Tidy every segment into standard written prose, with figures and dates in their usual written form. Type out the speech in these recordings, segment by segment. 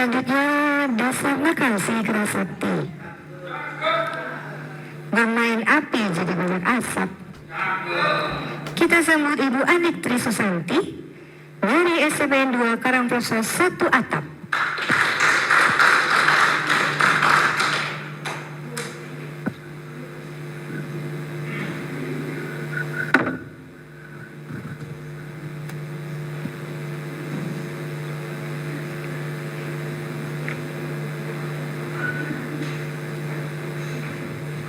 Selanjutnya Dasarna Kasih Kerasakti. Bermain api jadi banyak asap. Kita sambut Ibu Anik Tri Susanti dari SMPN 2 Karangploso 1 Atap.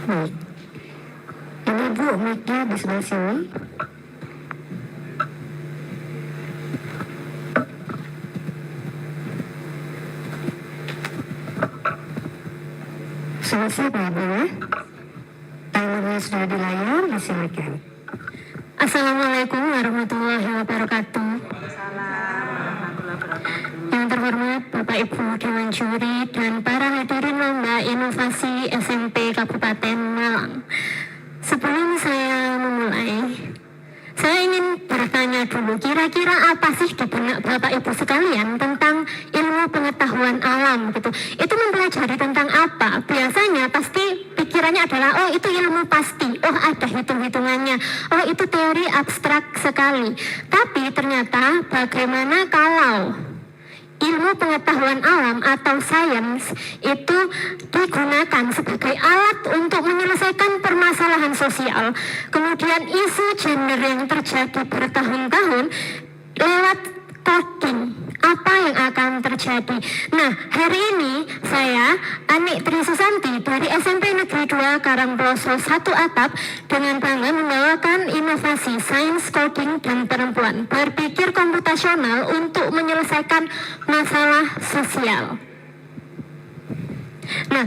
Baik. Ini Bu, mic-nya di sebelah sini. Selesai Pak Ibu ya. Timernya sudah di layar, disilakan. Assalamualaikum warahmatullahi wabarakatuh. Yang terhormat Bapak Ibu Dewan Juri dan para hadirin lomba inovasi SMP Kabupaten Malang. Sebelum saya memulai, saya ingin bertanya dulu, kira-kira apa sih di benak Bapak Ibu sekalian tentang ilmu pengetahuan alam gitu? Itu mempelajari tentang apa? Biasanya pasti pikirannya adalah, oh itu ilmu pasti, oh ada hitung-hitungannya, oh itu teori abstrak sekali. Tapi ternyata bagaimana kalau ilmu pengetahuan alam atau sains itu digunakan sebagai alat untuk menyelesaikan permasalahan sosial, kemudian isu gender yang terjadi bertahun-tahun lewat coding, apa yang akan terjadi? Nah, hari ini saya, Anik Tri Susanti dari SMP Negeri 2 Karangploso 1 Atap dengan bangga membawakan inovasi sains coding dan perempuan berpikir komputasional untuk menyelesaikan masalah sosial. Nah,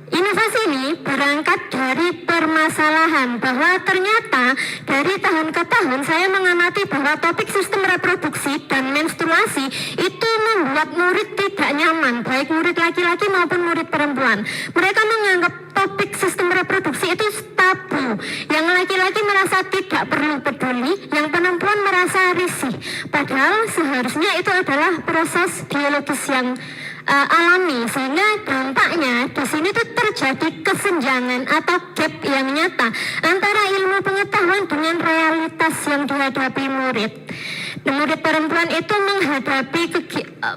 inovasi ini berangkat dari permasalahan bahwa ternyata dari tahun ke tahun saya mengamati bahwa topik sistem reproduksi dan menstruasi itu membuat murid tidak nyaman, baik murid laki-laki maupun murid perempuan. Mereka menganggap topik sistem reproduksi itu tabu. Yang laki-laki merasa tidak perlu peduli, yang perempuan merasa risih. Padahal seharusnya itu adalah proses biologis yang alami, sehingga dampaknya di sini tuh terjadi kesenjangan atau gap yang nyata antara ilmu pengetahuan dengan realitas yang dihadapi murid. Nah, murid perempuan itu menghadapi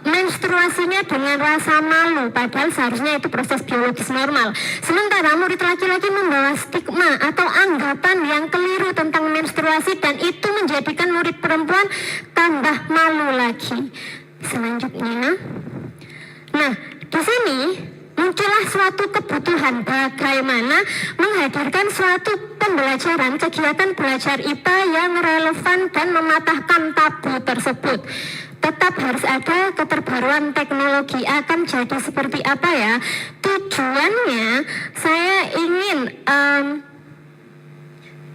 menstruasinya dengan rasa malu, padahal seharusnya itu proses biologis normal. Sementara murid laki-laki membawa stigma atau anggapan yang keliru tentang menstruasi, dan itu menjadikan murid perempuan tambah malu lagi. Selanjutnya, nah, di sini muncullah suatu kebutuhan bagaimana menghadirkan suatu pembelajaran kegiatan belajar IPA yang relevan dan mematahkan tabu tersebut. Tetap harus ada keterbaruan teknologi. Akan jadi seperti apa ya? Tujuannya saya ingin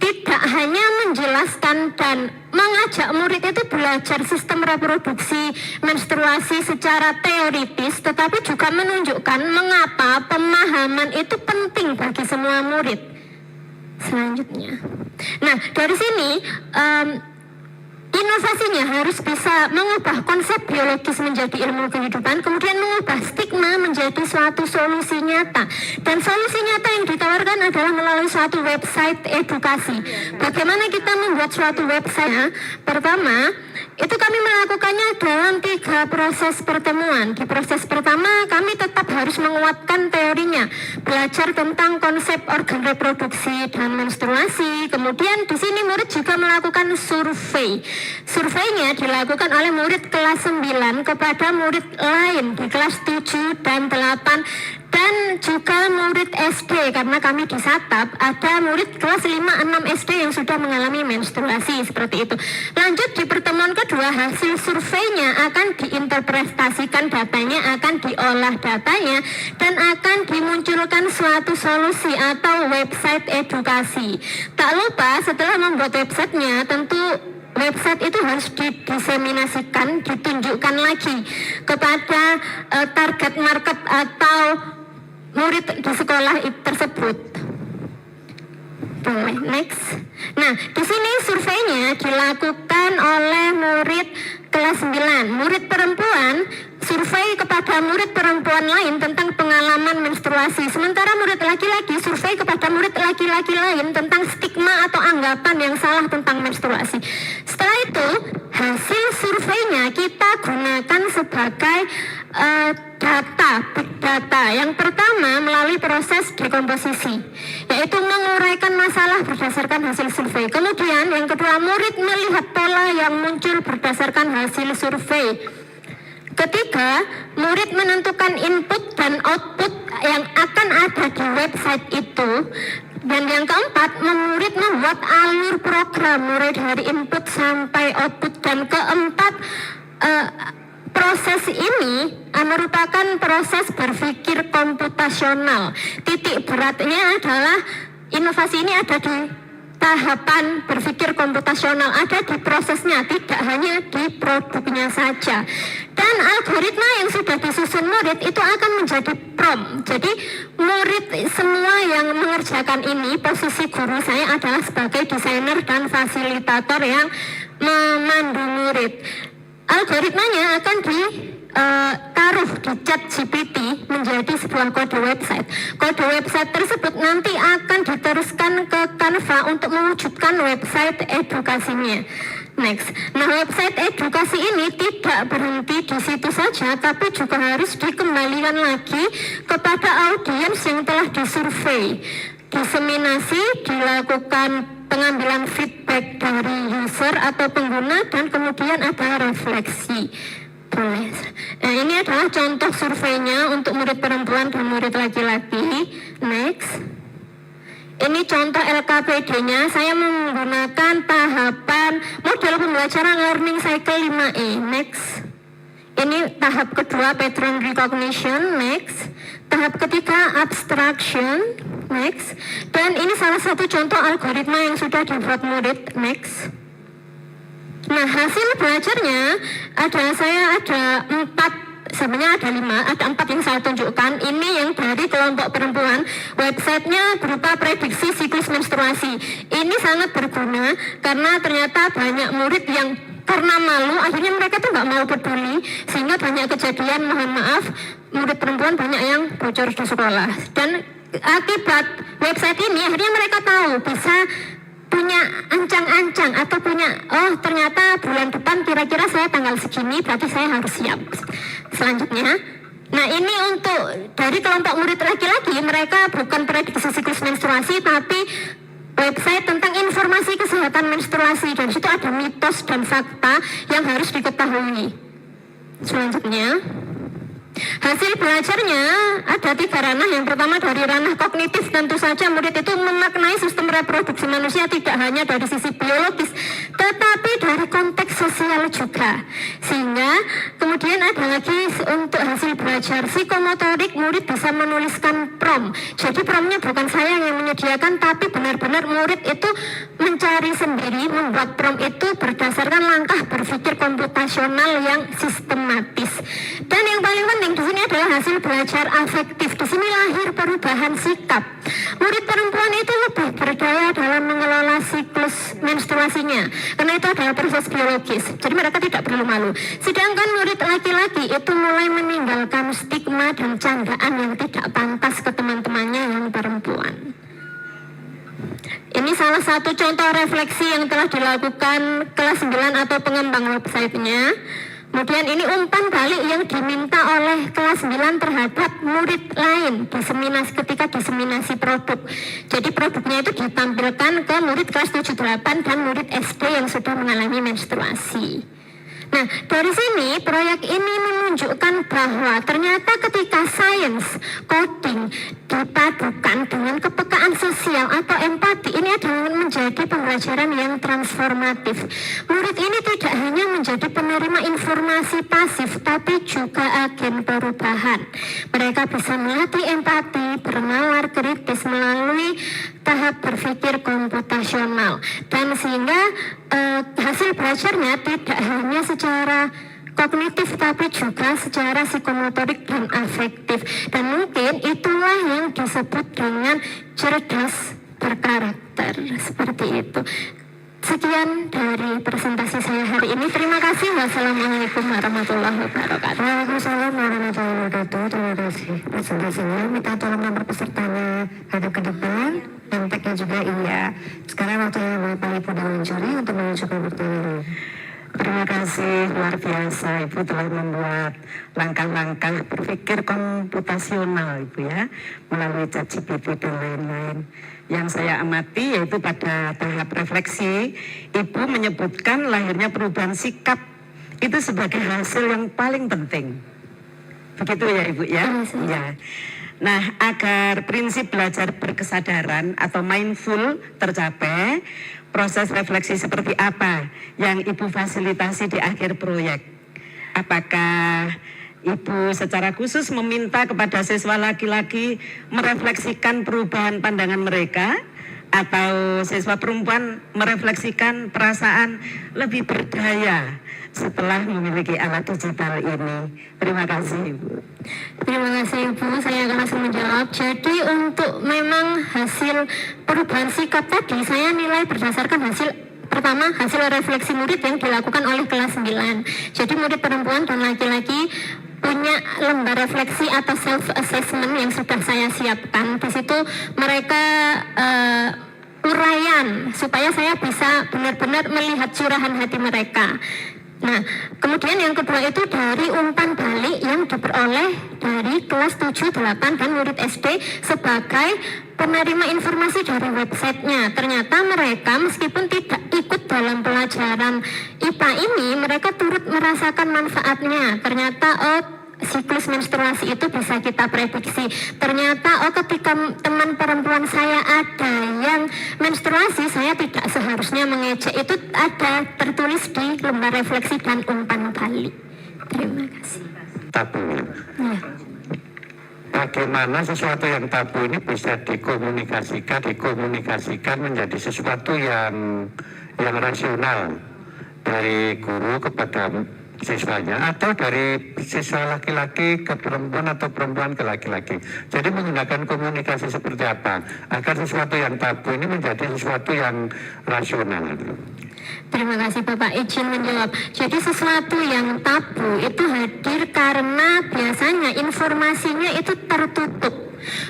tidak hanya menjelaskan dan mengajak murid itu belajar sistem reproduksi menstruasi secara teoritis, tetapi juga menunjukkan mengapa pemahaman itu penting bagi semua murid. Selanjutnya, nah dari sini inovasinya harus bisa mengubah konsep biologis menjadi ilmu kehidupan, kemudian mengubah stigma menjadi suatu solusi nyata. Dan solusi nyata yang ditawarkan adalah melalui suatu website edukasi. Bagaimana kita membuat suatu website? Pertama, itu kami melakukannya dalam 3 proses pertemuan. Di proses pertama, kami tetap harus menguatkan teorinya, belajar tentang konsep organ reproduksi dan menstruasi. Kemudian di sini murid juga melakukan survei. Surveinya dilakukan oleh murid kelas 9 kepada murid lain di kelas 7 dan 8 dan juga murid SD, karena kami di Satap ada murid kelas 5-6 SD yang sudah mengalami menstruasi seperti itu. Lanjut di pertemuan kedua, hasil surveinya akan diinterpretasikan datanya, akan diolah datanya, dan akan dimunculkan suatu solusi atau website edukasi. Tak lupa setelah membuat websitenya, tentu website itu harus didiseminasikan, ditunjukkan lagi kepada target market atau murid di sekolah tersebut. Boleh, next. Nah, di sini surveinya dilakukan oleh murid kelas 9. Murid perempuan survei kepada murid perempuan lain tentang pengalaman menstruasi. Sementara murid laki-laki survei kepada murid laki-laki lain tentang stigma atau anggapan yang salah tentang menstruasi. Setelah itu, hasil surveinya kita gunakan sebagai big data. Yang pertama melalui proses dekomposisi, yaitu menguraikan masalah berdasarkan hasil survei. Kemudian yang kedua, murid melihat pola yang muncul berdasarkan hasil survei. Ketiga, murid menentukan input dan output yang akan ada di website itu. Dan yang keempat, murid membuat alur program mulai dari input sampai output. Dan keempat, proses ini merupakan proses berpikir komputasional. Titik beratnya adalah inovasi ini ada di tahapan berpikir komputasional, ada di prosesnya, tidak hanya di produknya saja. Dan algoritma yang sudah disusun murid itu akan menjadi prompt. Jadi murid semua yang mengerjakan ini, posisi guru saya adalah sebagai desainer dan fasilitator yang memandu murid. Algoritmanya akan ditaruh di ChatGPT menjadi sebuah kode website. Kode website tersebut nanti akan diteruskan ke Canva untuk mewujudkan website edukasinya. Next, nah website edukasi ini tidak berhenti di situ saja, tapi juga harus dikembalikan lagi kepada audiens yang telah disurvei. Diseminasi, dilakukan pengambilan feedback dari user atau pengguna, dan kemudian ada refleksi. Boleh. Nah, ini adalah contoh surveinya untuk murid perempuan dan murid laki-laki. Next. Ini contoh LKPD-nya. Saya menggunakan tahapan model pembelajaran learning cycle 5E. Next. Ini tahap kedua, pattern recognition. Next. Tahap ketiga, abstraction. Next. Dan ini salah satu contoh algoritma yang sudah dibuat murid. Next. Nah, hasil belajarnya saya ada 4, sebenarnya ada 5, ada 4 yang saya tunjukkan. Ini yang dari kelompok perempuan. Websitenya berupa prediksi siklus menstruasi. Ini sangat berguna karena ternyata banyak murid yang karena malu, akhirnya mereka tuh nggak mau peduli, sehingga banyak kejadian, mohon maaf, murid perempuan banyak yang bocor di sekolah. Dan akibat website ini akhirnya mereka tahu bisa punya ancang-ancang atau punya, oh ternyata bulan depan kira-kira saya tanggal segini, berarti saya harus siap. Selanjutnya, nah ini untuk dari kelompok murid laki-laki, mereka bukan prediksi siklus menstruasi, tapi website tentang informasi kesehatan menstruasi, dan situ ada mitos dan fakta yang harus diketahui. Selanjutnya, hasil belajarnya ada 3 ranah. Yang pertama dari ranah kognitif, tentu saja murid itu memaknai sistem reproduksi manusia tidak hanya dari sisi biologis, tetapi dari konteks sosial juga. Sehingga kemudian ada lagi untuk hasil belajar psikomotorik, murid bisa menuliskan prompt. Jadi promptnya bukan saya yang menyediakan, tapi benar-benar murid itu mencari sendiri, membuat prompt itu berdasarkan langkah berpikir komputasional yang sistematis. Dan yang paling penting di sini adalah hasil belajar afektif. Di sini lahir perubahan sikap. Murid perempuan itu lebih berdaya dalam mengelola siklus menstruasinya, karena itu adalah proses biologis. Jadi mereka tidak perlu malu. Sedangkan murid laki-laki itu mulai meninggalkan stigma dan candaan yang tidak pantas ke teman-temannya yang perempuan. Ini salah satu contoh refleksi yang telah dilakukan kelas 9 atau pengembang websitenya. Kemudian ini umpan balik yang diminta oleh kelas 9 terhadap murid lain ketika diseminasi produk. Jadi produknya itu ditampilkan ke murid kelas 7-8 dan murid SD yang sudah mengalami menstruasi. Nah, dari sini proyek ini menunjukkan bahwa ternyata ketika sains, coding dipadukan dengan kepekaan sosial atau empati, ini adalah menjadi pembelajaran yang transformatif. Murid ini tidak hanya menjadi penerima informasi pasif, tapi juga agen perubahan. Mereka bisa melatih empati, bernalar kritis melalui tahap berpikir komputasional, dan sehingga hasil belajarnya tidak hanya secara kognitif tapi juga secara psikomotorik dan afektif, dan mungkin itulah yang disebut dengan cerdas berkarakter, seperti itu. Sekian dari presentasi saya hari ini. Terima kasih. Wassalamualaikum warahmatullahi wabarakatuh. Waalaikumsalam warahmatullahi wabarakatuh. Terima kasih presentasinya. Minta tolong nomor pesertanya hadap ke depan. Dan tag-nya juga iya. Sekarang waktunya Bapak Ibu Dewan Juri untuk menunjukkan pertanyaan. Terima kasih, luar biasa Ibu telah membuat langkah-langkah berpikir komputasional Ibu ya, melalui ChatGPT dan lain-lain. Yang saya amati yaitu pada tahap refleksi, Ibu menyebutkan lahirnya perubahan sikap itu sebagai hasil yang paling penting. Begitu ya Ibu ya? Ya. Nah, agar prinsip belajar berkesadaran atau mindful tercapai, proses refleksi seperti apa yang Ibu fasilitasi di akhir proyek? Apakah Ibu secara khusus meminta kepada siswa laki-laki merefleksikan perubahan pandangan mereka, atau siswa perempuan merefleksikan perasaan lebih berdaya setelah memiliki alat digital ini? Terima kasih Ibu. Terima kasih Ibu, saya akan langsung menjawab. Jadi untuk memang hasil perubahan sikap tadi saya nilai berdasarkan pertama hasil refleksi murid yang dilakukan oleh kelas 9. Jadi murid perempuan dan laki-laki punya lembar refleksi atau self assessment yang sudah saya siapkan. Di situ mereka uraian supaya saya bisa benar-benar melihat curahan hati mereka. Nah, kemudian yang kedua itu dari umpan balik yang diperoleh dari kelas 7, 8 dan murid SD sebagai penerima informasi dari websitenya. Ternyata mereka meskipun tidak ikut dalam pelajaran IPA ini, mereka turut merasakan manfaatnya. Ternyata siklus menstruasi itu bisa kita prediksi. Ternyata ketika teman perempuan saya ada yang menstruasi, saya tidak seharusnya mengejek. Itu ada tertulis di lembar refleksi dan umpan balik. Terima kasih. Tabu. Ya. Bagaimana sesuatu yang tabu ini bisa dikomunikasikan menjadi sesuatu yang rasional dari guru kepada siswanya, atau dari siswa laki-laki ke perempuan atau perempuan ke laki-laki. Jadi menggunakan komunikasi seperti apa agar sesuatu yang tabu ini menjadi sesuatu yang rasional. Terima kasih Bapak, izin menjawab. Jadi sesuatu yang tabu itu hadir karena biasanya informasinya itu tertutup.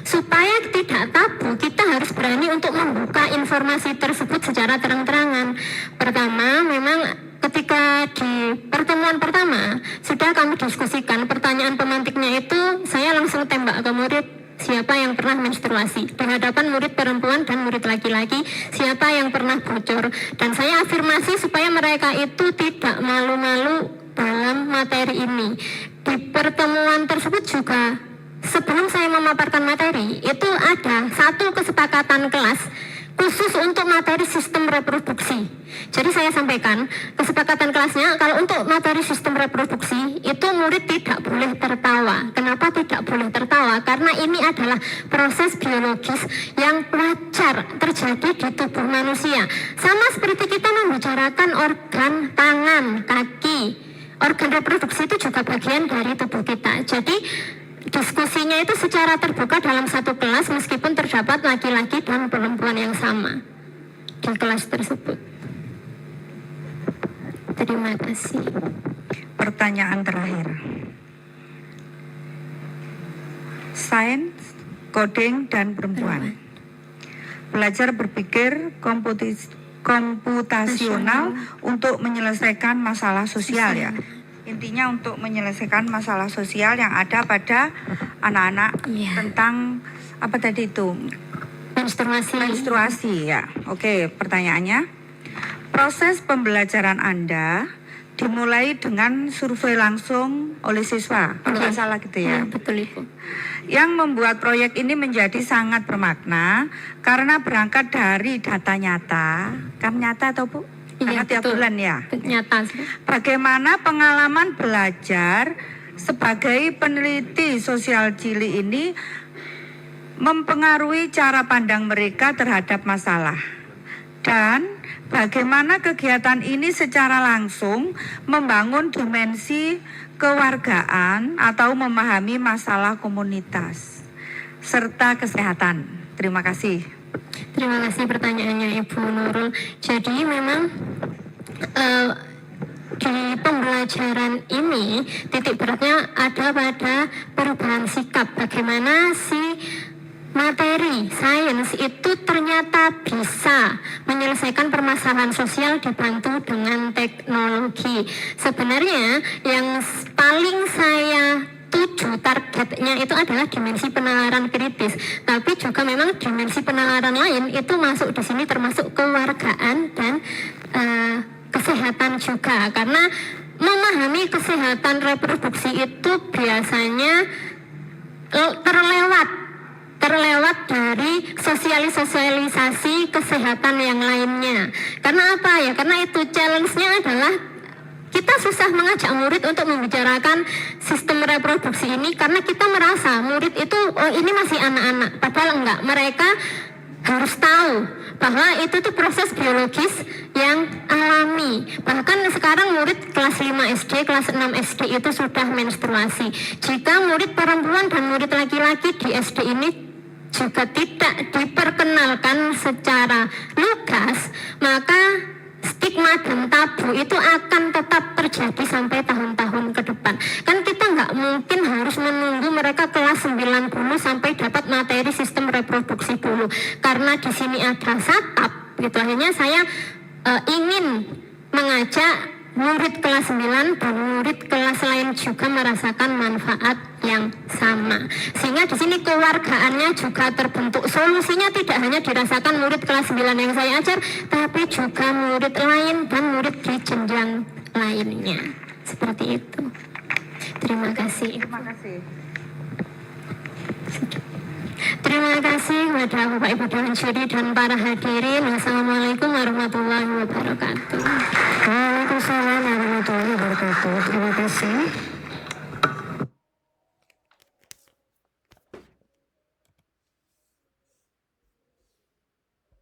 Supaya tidak tabu, kita harus berani untuk membuka informasi tersebut secara terang-terangan. Pertama, memang ketika di pertemuan pertama sudah kami diskusikan pertanyaan pemantiknya itu, saya langsung tembak ke murid, siapa yang pernah menstruasi, di hadapan murid perempuan dan murid laki-laki, siapa yang pernah bocor. Dan saya afirmasi supaya mereka itu tidak malu-malu dalam materi ini. Di pertemuan tersebut juga, sebelum saya memaparkan materi, itu ada satu kesepakatan kelas khusus untuk materi sistem reproduksi. Jadi saya sampaikan kesepakatan kelasnya, kalau untuk materi sistem reproduksi itu murid tidak boleh tertawa. Kenapa tidak boleh tertawa? Karena ini adalah proses biologis yang wajar terjadi di tubuh manusia. Sama seperti kita membicarakan organ tangan, kaki. Organ reproduksi itu juga bagian dari tubuh kita. Jadi diskusinya itu secara terbuka dalam satu kelas meskipun terdapat laki-laki dan perempuan yang sama di kelas tersebut. Terima kasih. Pertanyaan terakhir. Sains, coding, dan perempuan. Belajar berpikir komputasional untuk menyelesaikan masalah sosial ya. Intinya untuk menyelesaikan masalah sosial yang ada pada anak-anak tentang apa tadi itu? Menstruasi ya. Oke, pertanyaannya. Proses pembelajaran Anda dimulai dengan survei langsung oleh siswa. Tidak salah gitu ya. Betul Ibu. Yang membuat proyek ini menjadi sangat bermakna karena berangkat dari data nyata. Kan nyata atau Bu? Karena tiap bulan ya. Nyata. Bagaimana pengalaman belajar sebagai peneliti sosial Chili ini mempengaruhi cara pandang mereka terhadap masalah. Dan bagaimana kegiatan ini secara langsung membangun dimensi kewargaan atau memahami masalah komunitas serta kesehatan. Terima kasih. Terima kasih pertanyaannya Ibu Nurul. Jadi memang di pembelajaran ini titik beratnya ada pada perubahan sikap, bagaimana si materi sains itu ternyata bisa menyelesaikan permasalahan sosial dibantu dengan teknologi. Sebenarnya yang paling saya tuju targetnya itu adalah dimensi penalaran kritis, tapi juga memang dimensi penalaran lain itu masuk di sini, termasuk kewargaan dan kesehatan juga, karena memahami kesehatan reproduksi itu biasanya terlewat dari sosialisasi kesehatan yang lainnya. Karena apa ya? Karena itu challenge-nya adalah kita susah mengajak murid untuk membicarakan sistem reproduksi ini, karena kita merasa murid itu ini masih anak-anak, padahal enggak. Mereka harus tahu bahwa itu tuh proses biologis yang alami. Bahkan sekarang murid kelas 5 SD, kelas 6 SD itu sudah menstruasi. Jika murid perempuan dan murid laki-laki di SD ini juga tidak diperkenalkan secara lugas, maka stigma dan tabu itu akan tetap terjadi sampai tahun-tahun ke depan. Kan kita nggak mungkin harus menunggu mereka kelas 90 sampai dapat materi sistem reproduksi dulu, karena di sini ada satap gitu. Akhirnya saya ingin mengajak murid kelas 9 dan murid kelas lain juga merasakan manfaat yang sama, sehingga di sini kewargaannya juga terbentuk. Solusinya tidak hanya dirasakan murid kelas 9 yang saya ajar, tapi juga murid lain dan murid di jenjang lainnya. Seperti itu. Terima kasih. Terima kasih. Terima kasih kepada Bapak Ibu Dewan Juri dan para hadirin. Wassalamualaikum warahmatullahi wabarakatuh. Waalaikumsalam warahmatullahi wabarakatuh. Terima kasih.